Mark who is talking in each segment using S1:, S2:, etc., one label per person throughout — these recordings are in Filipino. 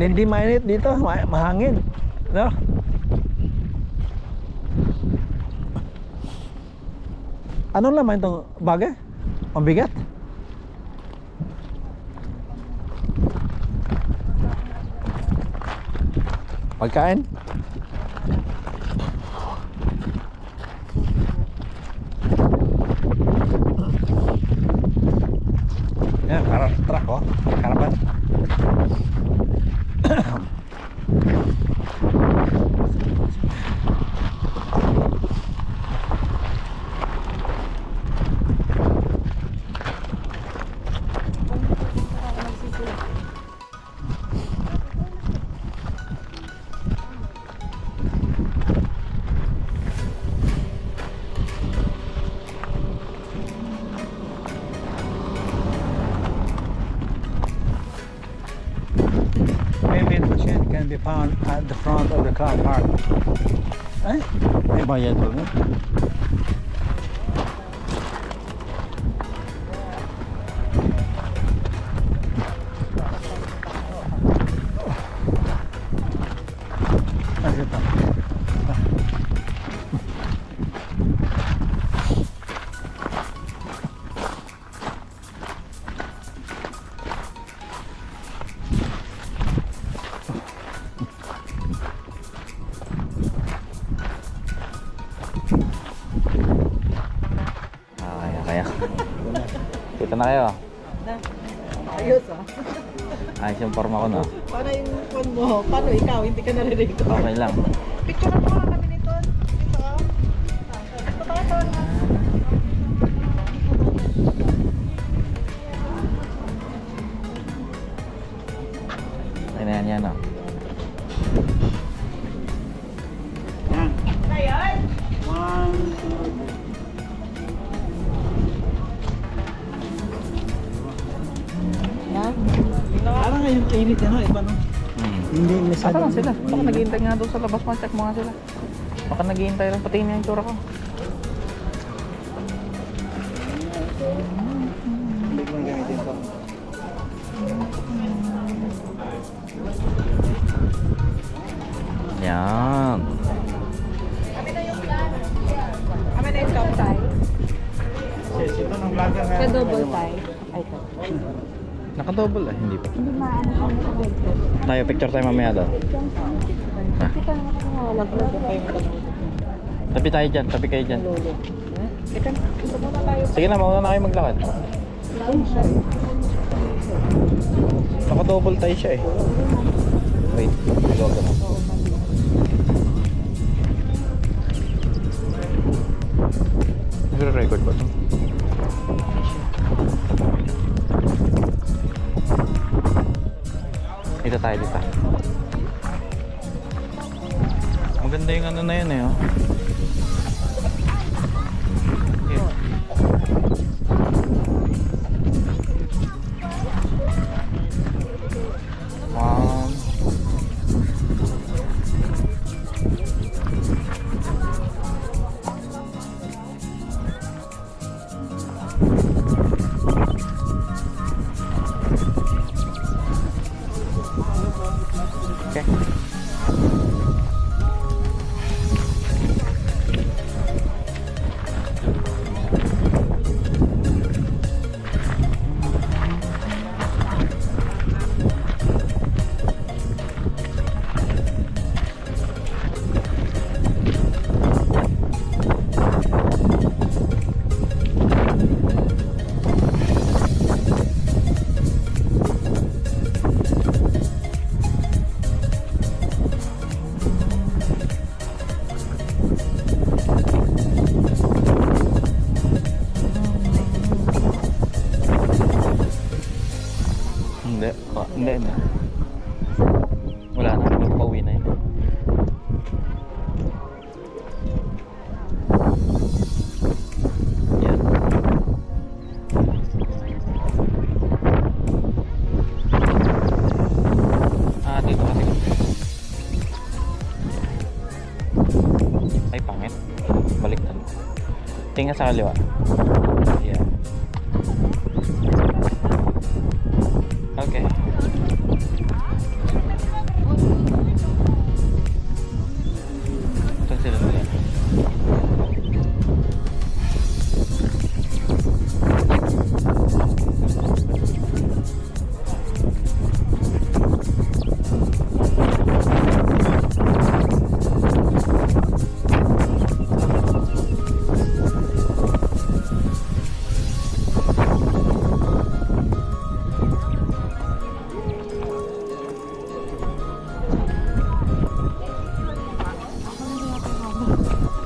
S1: Hindi mainit dito, mahangin, no? Anong laman itong bagay? Mabigat? Pagkain? Yan, truck oh, karapan. Can be found at the front of the car park. Eh? May bayad doon.
S2: Kita na kayo.
S3: Ayos ah.
S2: Ayos yung forma ko, no?
S3: Paano yung phone mo? Paano ikaw? Hindi ka narinig ko.
S2: Okay lang.
S3: Picture mo nga kami nito. Dito ah. Dito tayo na.
S2: Ayan yan, no?
S1: Yan.
S3: Ayan.
S1: 1, 2, 3. Parang ngayon init yan, iba no? Hindi
S2: Asa lang sila? Baka naghihintay nga doon sa labas mo. Check mo nga sila. Baka naghihintay lang. Pati na yung tsura ko.
S1: Hindi ko gamitin ito.
S2: Yan.
S3: Kami na yung top tie.
S1: Ito ng vlogger na.
S3: Sa double tie. Ay, ito.
S2: Naka-double eh. Hindi pa.
S3: Hindi maano kami sa bed.
S2: Tayo, picture tayo mamaya doon.
S3: Kasi ka naman nakakalaglag kayo.
S2: Tabi tayo dyan. Tabi kayo dyan.
S3: Ito, gusto mo na tayo.
S2: Sige na, mauna na kayo maglakad. Naka-double tayo siya eh. Wait. Ikaw ka na. Nagre-record ba ito? Dito tayo, dito. Maganda yung ano na yun eh, oh. Yeah. Wow. Okay. nila yun. Wala na, magpauwi na yun. Yan. Dito kasi. Ay, pangit. Baliktad. Tingnan sa kaliwa. Yeah. Okay. Saan sila nila?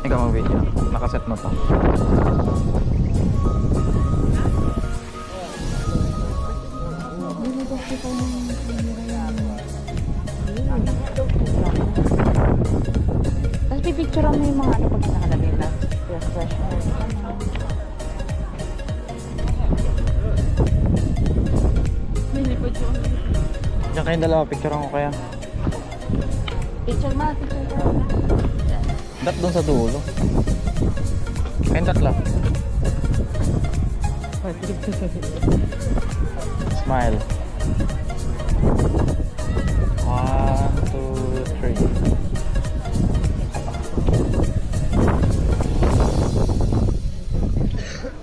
S2: Ikaw mag-video. Nakaset mo to.
S3: Tapos pipicturean mo yung mga ano pag nakalagay na fresh.
S2: Diyan kayong dalawa, picturean ko kaya.
S3: Picture mo.
S2: Dat doon sa dulo. Kayong tatlo. Smile. 1, 2, 3.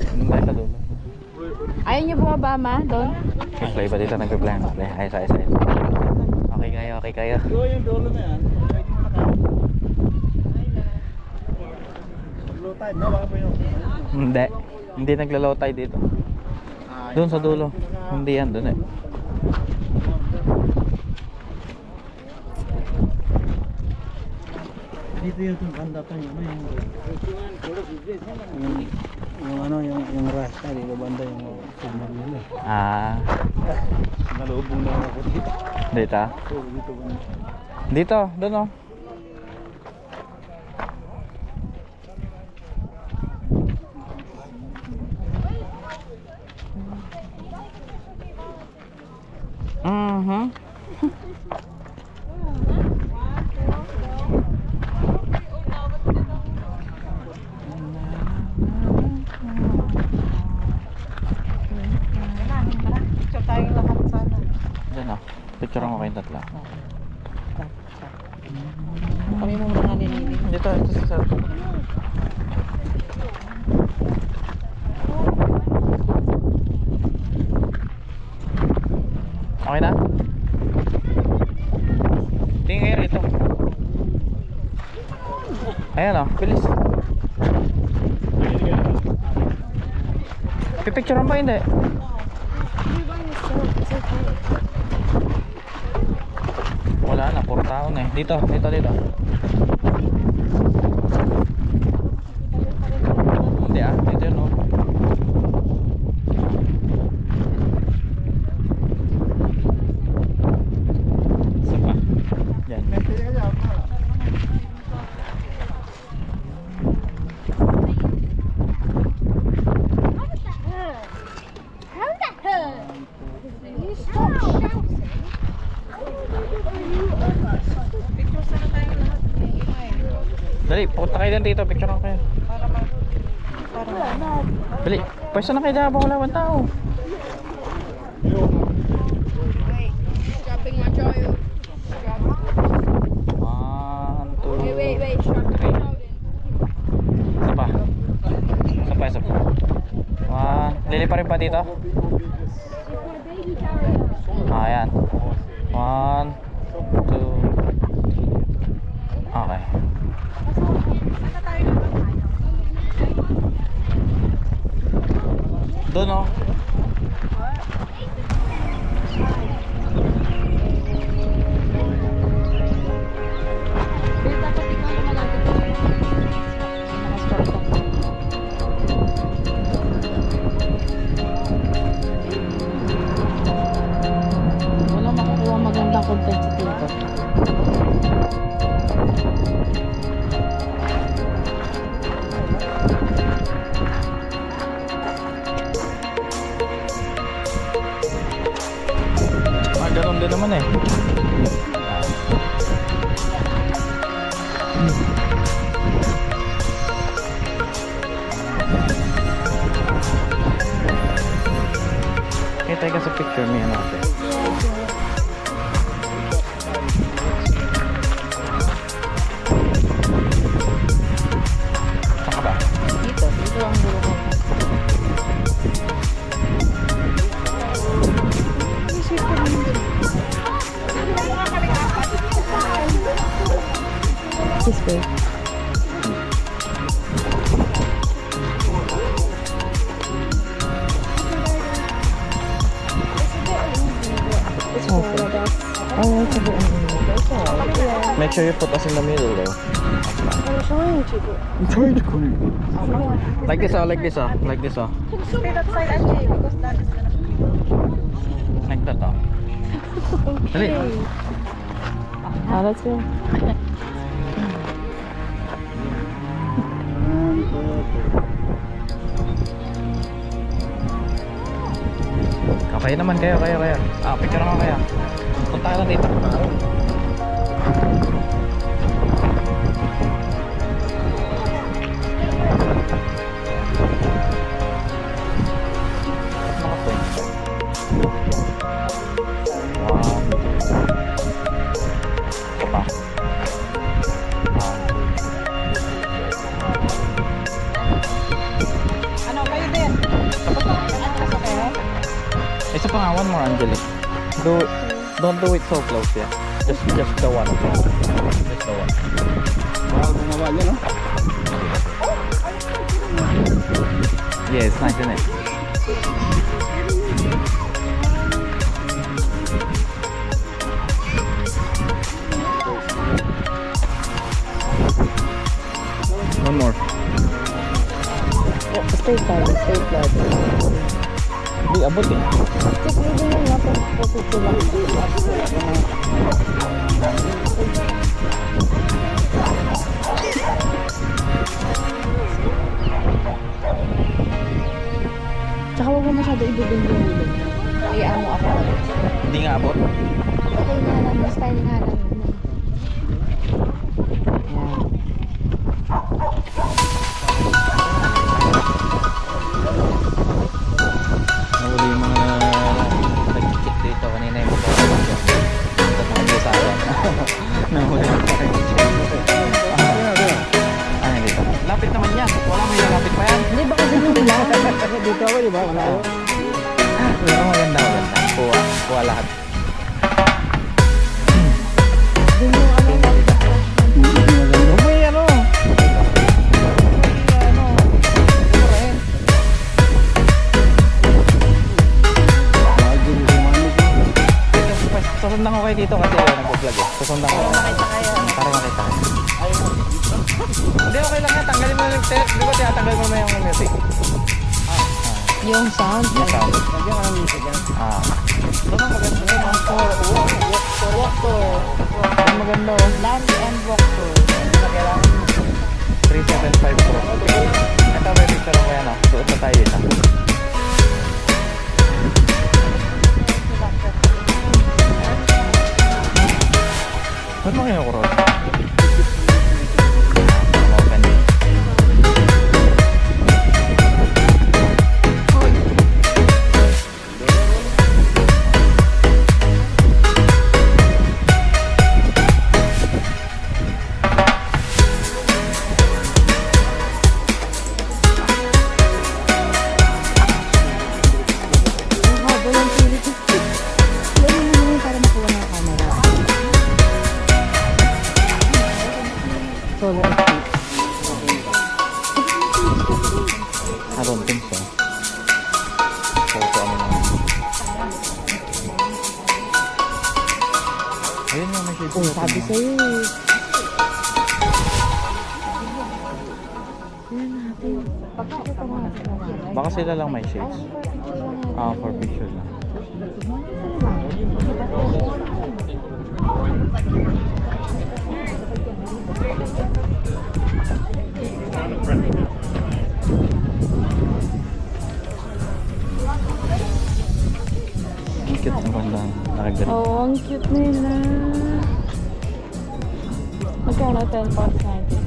S2: Doon tayo sa dulo.
S3: Ayaw niyo bumaba, ma? Doon?
S2: Play ba dito? Nag-play. Ayos. Okay kayo.
S1: Yung dulo na yan. Low tide, no? Baka po yun.
S2: Hindi nagla-low tide dito. Doon sa dulo. Hindi yan, doon eh.
S1: Dito yung banda to yung yung rasta dito banda yung signal nila. Nalubong na ako dito.
S2: Dito?
S1: Dito banda.
S2: Dito, doon oh.
S3: Picture tayong lahat sana.
S2: Diyan oh. Picture mo kayong tatlo.
S3: Kami mo mga nilili.
S2: Dito sa okay na? Tingin kayo rito. Ayan o, bilis. Pipicturean pa hindi? Wala na, puro taon eh. Dito. Hindi dito yun oh. Isa pa. Yan. Dali, punta kayo din dito, picture kayo. Dali, pwesto na kayo dyan habang wala bang tao.
S3: Dropping my child.
S2: 1, 2,
S3: Wait.
S2: 3. Isa pa. Liliparin pa dito? Ayan. 1, 2. Okay. Doon oh.
S3: Dapat ikaw na malapit ko. Wala
S2: ganda naman eh. Kita ka sa picture niya natin. Saan ka ba?
S3: Dito ang dulo ko. This way.
S2: Make sure you put us in the middle though. Like this oh, like this oh, like this oh.
S3: Stay that side, Angie, because that is gonna be...
S2: Like that oh. Dali.
S3: Ah, let's go.
S2: Okay naman kayo. Ah, picture naman kaya. Punta ka lang dito. Mga points. Wow. Ito pa.
S3: Ano, kayo din?
S2: Isa pa nga, one more Angelic. Don't do it so close, yeah. Just the one. Just the one.
S1: Wow, gumawa niya, no?
S2: Yeah, it's nice, isn't it? One more.
S3: Stay flat.
S2: Di abot eh.
S3: Check mo din yung lapos po sila. Tsaka huwag mo masyado ibigin yung ulo. Ano ako.
S2: Hindi nga abot.
S3: Okay nga lang, yung style nga lang.
S2: Nahuli yung mga nag-check dito kanina yung mga mga sa akin. Nahuli yung mga nag-check. Ah, dito. Lapit naman yan. Wala mo yung lapit pa yan.
S3: Hindi ba kasi nung ulan?
S1: Dito ako, di ba? Malayo.
S2: Pero maganda. Kuha lahat.
S3: Doon yung ano na.
S2: May ano. Susundan ko kayo dito kasi nag-vlog eh. Susundan ko. Para makita kayo. Hindi, okay lang yan. Tanggalin mo yung tape. Di ba tinatanggal mo yung music?
S3: Yung sound.
S2: Yung sound.
S1: Lagyan ka ng music yan.
S2: Doon ang maganda yun. Ang walk tour. Ang maganda oh.
S3: Land and walk tour.
S2: 375 Pro. Ito may picture ko yan oh. Suot na tayo dito. Ba't mo kinukurot? Open din.
S3: Ang haba ng pilit. Yan yung naman para makuha ng camera. Solar effect.
S2: I don't think so. Photo ano lang. Ayun nga, may shade.
S3: Sabi sa'yo eh. Yan natin. Pagkakita mo natin.
S2: Baka sila lang may shades. Ah, for picture lang. Ang cute ng banda. Nakaganda.
S3: Oh, ang cute nila. Magkano? 10 pounds 90.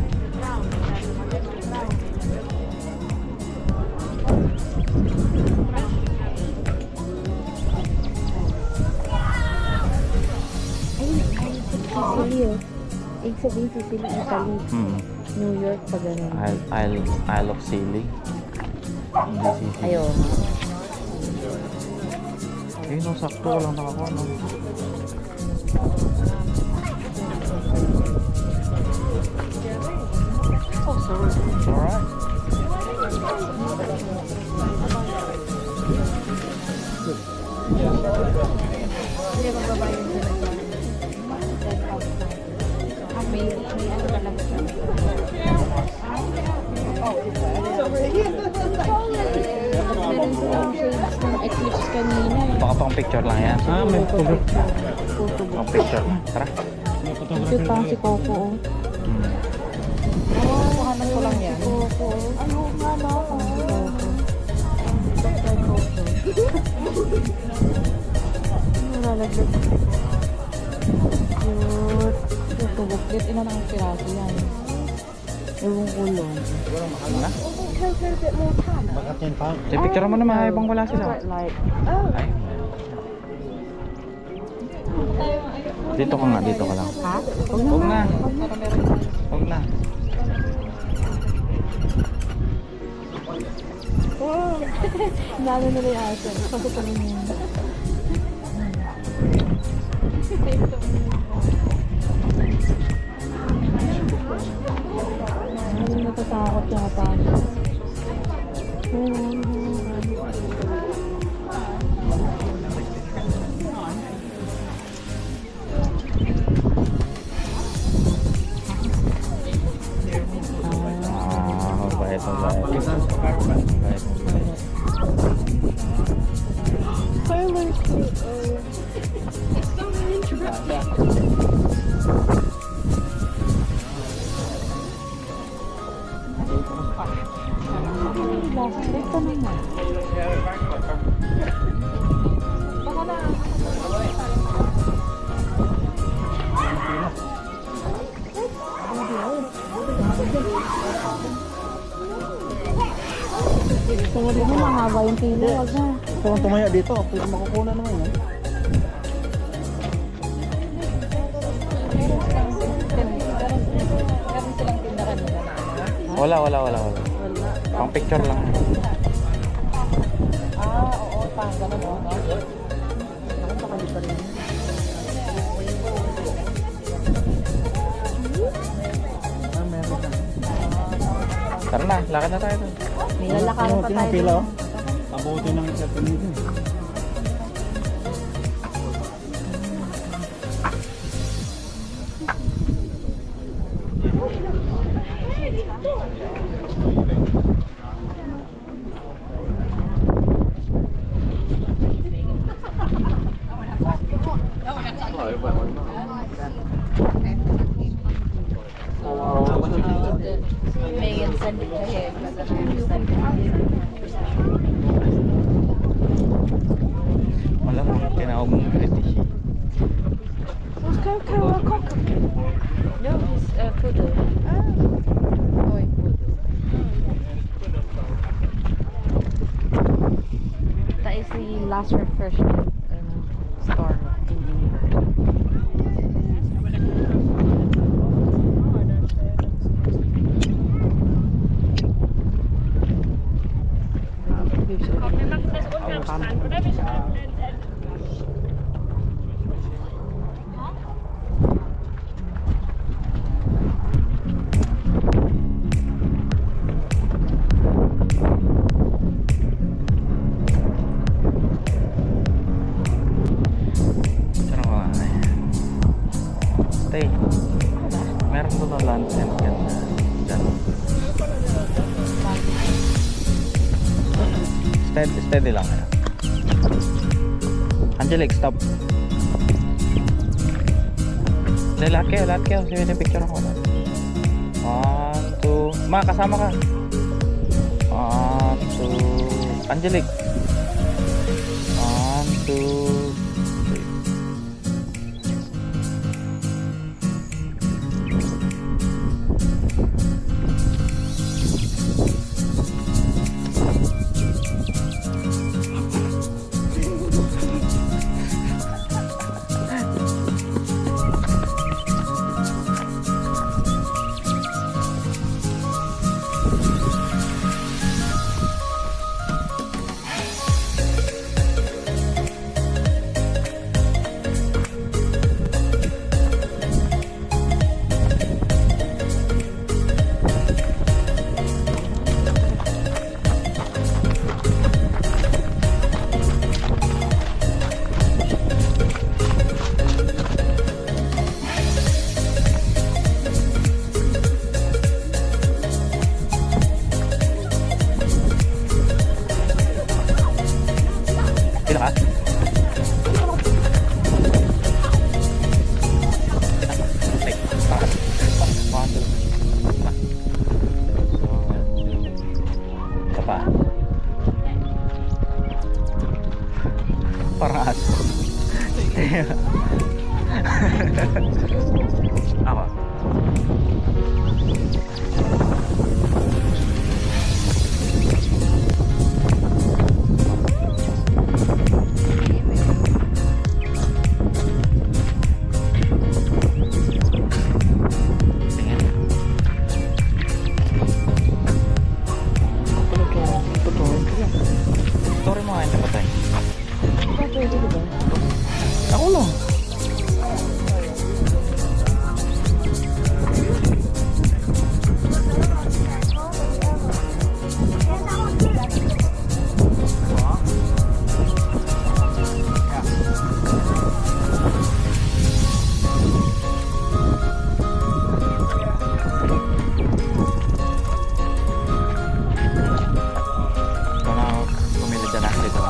S4: Sicily, oh. Ibig sabihin, Sicily, Italy. New York, pa ganun.
S2: Isle of Scilly. Hindi Sicily.
S4: Ayaw.
S2: Eh, no, sakto ko lang nakakuha, no?
S3: Oh, sorry.
S2: Alright.
S4: Hindi, magbabayad sila sa 10 pounds. May ano na lang siya. Meron silang shades ng eclipse kanina.
S2: Baka pang picture lang yan. Ah, may photo.
S4: Photo book.
S2: Pang picture lang. Tara.
S4: Cute lang si Coco, oh.
S3: Kuhanan ko lang yan.
S4: Coco. Ano nga na? Coco. Dr. Coco. Nalalaglag. Cute.
S3: Ito, buklit. Ina ng piraso yan.
S4: Ewan ko lang.
S2: Wala?
S1: Baka 10 pounds.
S2: Di picture mo naman habang wala sila.
S4: Like,
S2: Ay. Dito ka nga, dito ka lang.
S4: ha?
S2: Huwag na. Huwag na.
S4: Lalo nila yung aso. Pagkakaroon niya. Hindi natatakot yung aso.
S2: Ah, mabait, mabait. Mabait, mabait.
S4: Last day pa naman. Tingnan mo, mahaba yung pila. Wag na.
S1: Ito ang tumaya dito. Pwede makukuha naman yan.
S2: Wala. Pang picture lang.
S3: Oo, pang ganun, no?
S2: Tara na, lakad na tayo.
S4: May lalakaran pa tayo.
S1: Pila, oh. Abuti ng isa dito.
S4: Megan send it to him.
S2: Wala mo, tinawag mong British.
S4: No, he's poodle. Boy, poodle. That is the last refreshment store in England.
S2: Tay, meron doon na lunch and ganda. Diyan. Steady lang. Angelic, stop. Hindi, lahat kayo. Sige, picture ako. 1, 2, ma, kasama ka. 1, 2, Angelic. 1, 2, 3. Sino ka? Ay, bakit? Isa pa. Parang aso. Ako. Tingin. Story mo nga yung tapatay. Ako lang. Pumili dyan ako dito.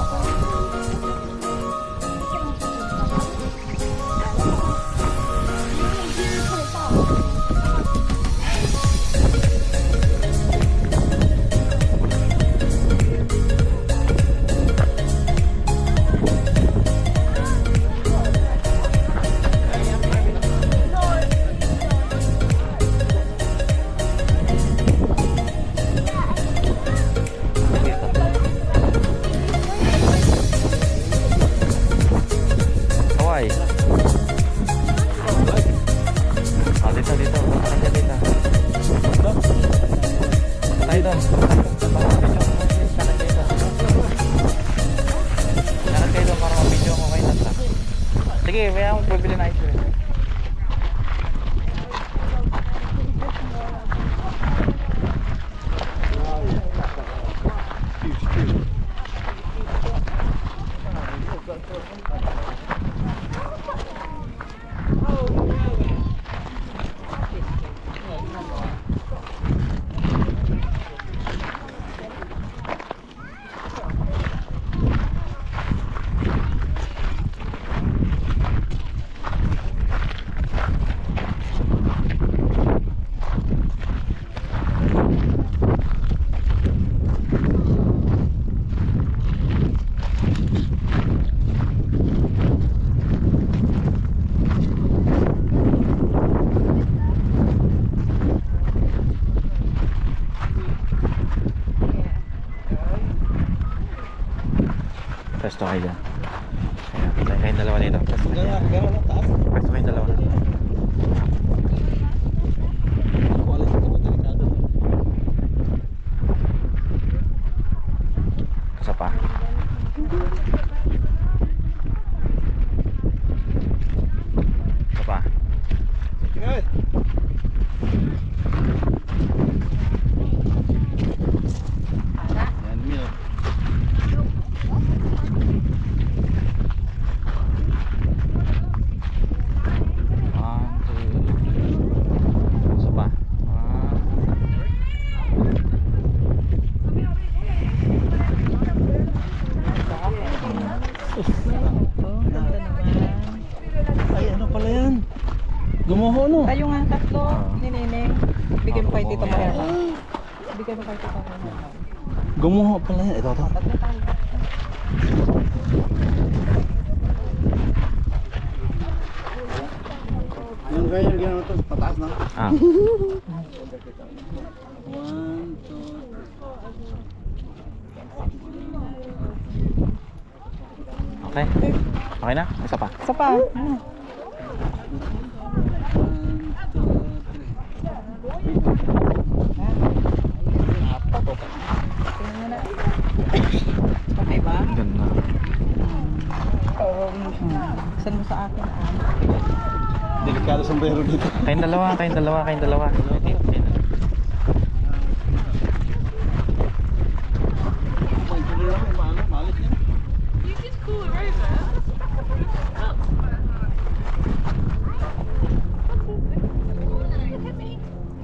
S2: Hawaii. Oh, dito. Tayo dito. Tayo doon. Lakad kayo doon para ma-video ko kayo nasa. Sige, may akong pabili na ice cream. Pwesto kayo dyan. Kaya kayong dalawa dito. Pwesto kayo. Pwesto kayong dalawa. Isa pa. Isa pa.
S1: Ay, ano pala yan? Gumuho, no?
S3: Tayo nga tatlo, ni Neneng. Bigyan mo kay Tito Marela. Bigyan mo kay Tito Marela.
S1: Gumuho pala yan. Ito.
S3: Tatlo tayo.
S1: Yung kaya yung ginawa ito, pataas na.
S2: Ah.
S1: 1, 2, 3.
S2: Okay. Okay na? Isa pa.
S3: Isa pa. Ano?
S1: 1, 2, 3.
S3: Okay ba?
S2: Ganda.
S3: Saan mo sa akin?
S1: Delikado sombrero dito.
S2: Kayong dalawa.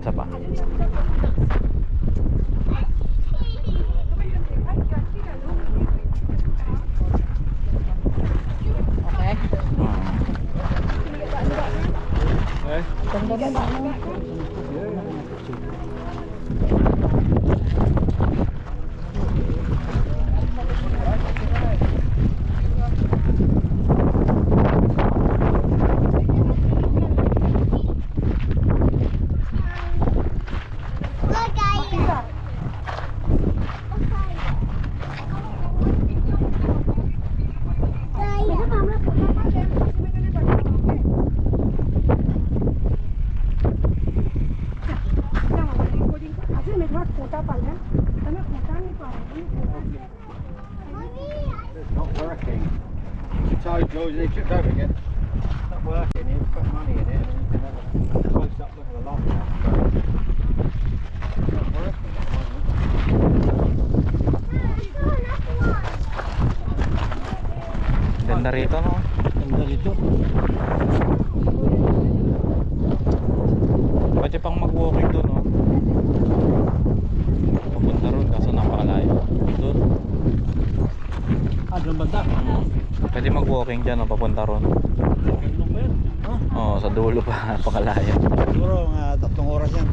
S2: Isa pa.
S1: It's not working. The tide goes and it chipped over again. It's not working. You put money in it and you can have a close up look at the lock now. It's not working at the moment.
S2: Ganda rito, no?
S1: Ganda dito.
S2: Pwede pang mag-walking doon, no? Papunta ron kaso napakalayo. Doon.
S1: Doon banda.
S2: Pwede mag-walking dyan, no? Papunta ron.
S1: Ano ba yan? Ha?
S2: Oo, sa dulo pa. Napakalayo.
S1: Siguro mga 3 oras yan.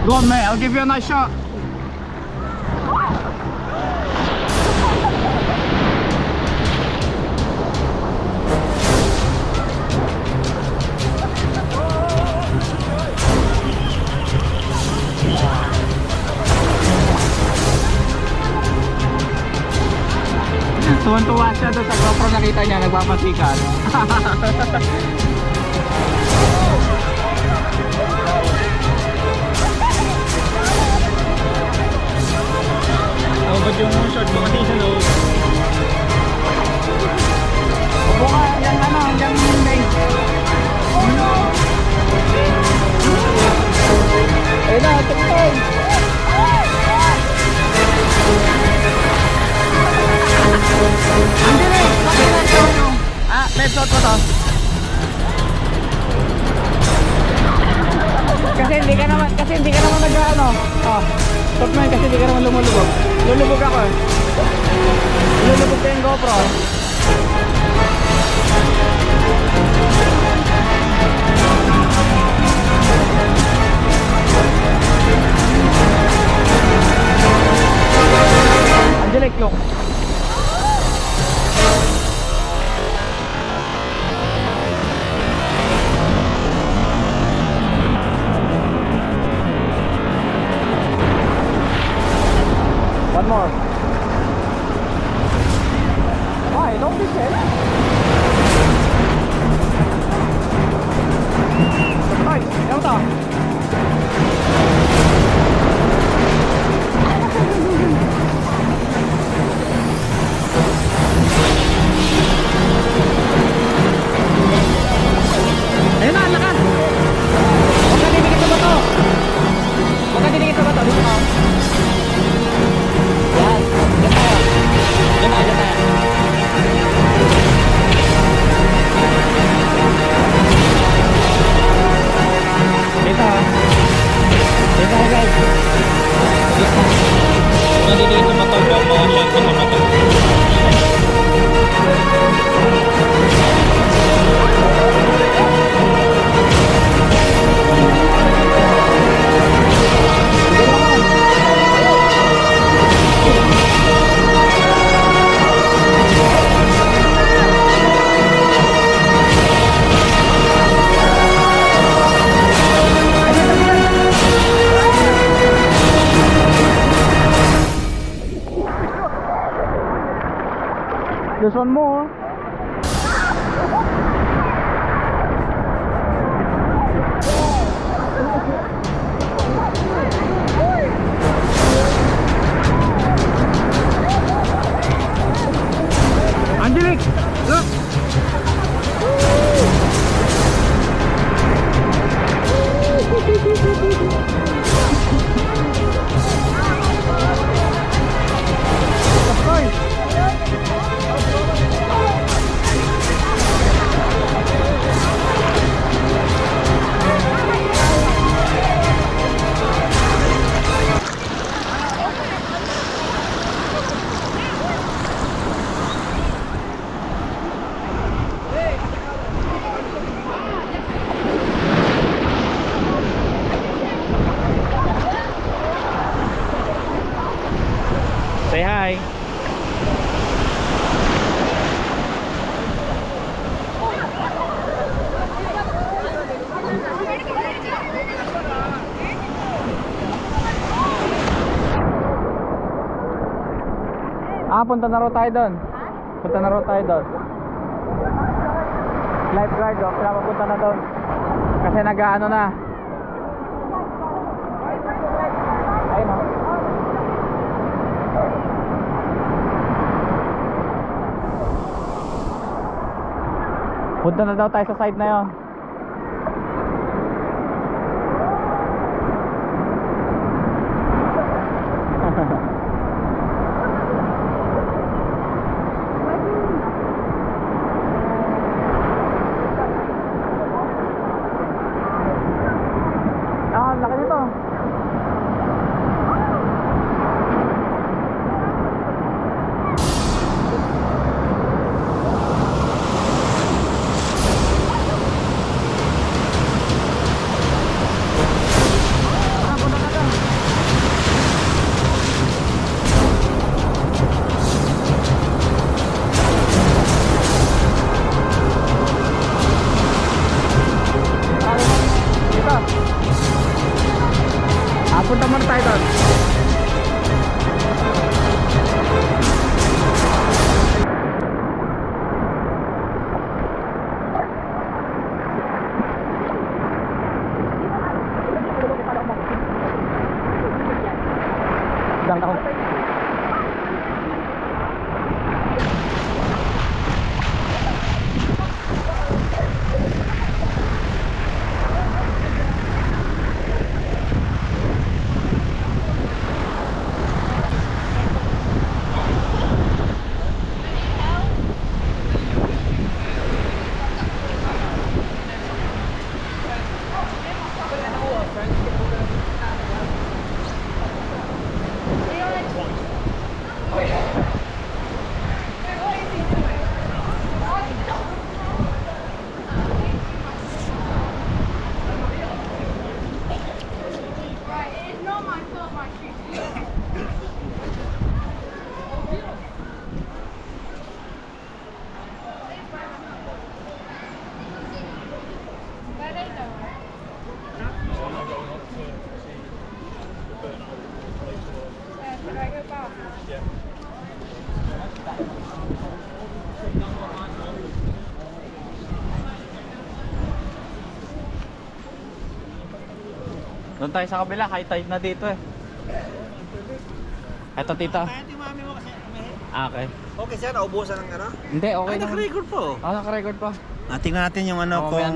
S5: Go on, mate, I'll give you a nice shot.
S2: Tuwan-tuwa siya doon sa GoPro, nakita niya nagpapasikat. Abot yung short mo kasi sa loob. Upo ka hanggang ano, hanggang Monday. Ayun na, tukay. Andiyan eh, pakita ko yung left shot ko to. Kasi hindi ka naman nag-ano. Stop mo yun kasi hindi ka naman lumulubog. Lulubog ako eh. Lulubog ko yung GoPro. Angelic, look. One more. Why? Don't be scared. Ay, ayaw ta. Ayun na, lakas. Huwag ka dinikit sa bato. Huwag ka dinikit sa bato. Dito ka. Yan. Diyan tayo. Diyan tayo, diyan tayo. Dito. Dito tayo guys. Nandito sa bato. Mga shot ko sa bato. There's one more. Angelic, look. Of course. Say hi. Punta na raw tayo doon. Punta na raw tayo doon. Lifeguard, kaya papunta na doon. Kasi nag-ano na. Ayun o. Punta na daw tayo sa side na yon. Laki nito. Isang taon. Doon tayo sa kabila, high tide na dito eh. Eto tita. Okay.
S1: Okay sir, naubusan ng ano?
S2: Hindi, okay lang.
S1: Naka-record po.
S2: Naka-record pa.
S1: Tingnan natin yung ano
S2: Mamaya
S1: kung